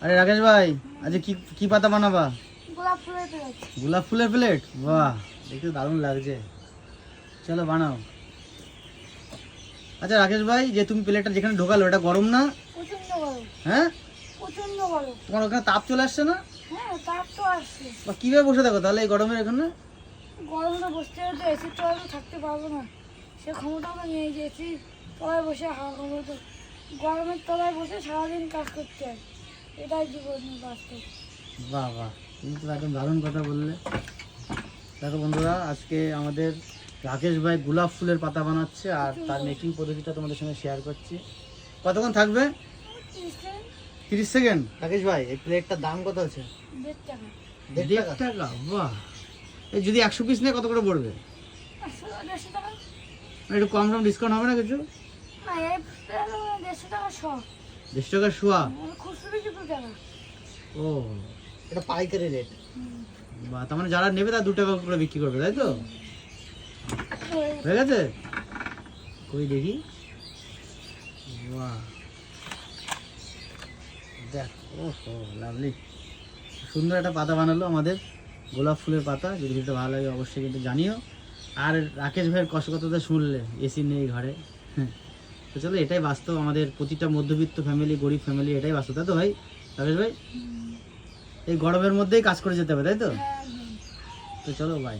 আরে রাকেশ ভাই, আজকে কি কি পাতা বানাবা? গোলাপ ফুলের প্লেট। গোলাপ ফুলের প্লেট? বাহ, দেখতে দারুণ লাগছে। চলো বানাও। আচ্ছা রাকেশ ভাই, যে তুমি প্লেটটা যেখানে ঢোকালো এটা গরম না? প্রচন্ড গরম। হ্যাঁ, প্রচন্ড গরম। তোমার ওখানে তাপ চলে আসছে না? হ্যাঁ, তাপ তো আসছে। বা কিভাবে বসে থাকো তাহলে এই গরমের এখানে? গরমটা বসতে হলে তো এসির তলায় তো থাকতে পারবো না, সে ক্ষমতাও তো নেই যে এসির তলায় বসে হাওয়া খাবো। তো গরমের তলায় বসে সারাদিন কাজ করতে হয়, এটাই জীবন বাস্তব। বাহ বাহ, তুমি তো একদম দারুণ কথা বললে। দেখো বন্ধুরা, আজকে আমাদের রাকেশ ভাই গোলাপ ফুলের পাতা বানাচ্ছে আর তার মেকিং পদ্ধতিটা তোমাদের সঙ্গে শেয়ার করছি। কতক্ষণ থাকবে? 30 সেকেন্ড। রাকেশ ভাই, এই প্লেটটার দাম কত আছে? 1.5 টাকা। 1.5 টাকা? বাহ, এই যদি 100 পিস নেয় কত করে পড়বে? 150 টাকা। মানে একটু কম ডিসকাউন্ট হবে না কিছু? না, এই প্লেট 150 টাকা শ। 150 টাকা শোয়া? খুচরো 2 টাকা। ও, এটা পাইকারি রেট। বাহ, তার মানে যারা নেবে তারা 2 টাকা করে বিক্রি করবে, তাই তো? হয়ে গেছে? কই দেখি। বাহ, দেখ, ওহো লাভলি, সুন্দর একটা পাতা বানালো আমাদের গোলাপ ফুলের পাতা। যদি ভিডিওটা ভালো লাগে অবশ্যই কিন্তু জানিও। আর রাকেশ ভাইয়ের কষ্টকতা শুনলে, এসি নেই ঘরে। হ্যাঁ, তো চলো, এটাই বাস্তব। আমাদের প্রতিটা মধ্যবিত্ত ফ্যামিলি, গরিব ফ্যামিলি, এটাই বাস্তব, তাই তো ভাই? রাকেশ ভাই, এই গরমের মধ্যেই কাজ করে যেতে হবে, তাই তো? তো চলো, বাই।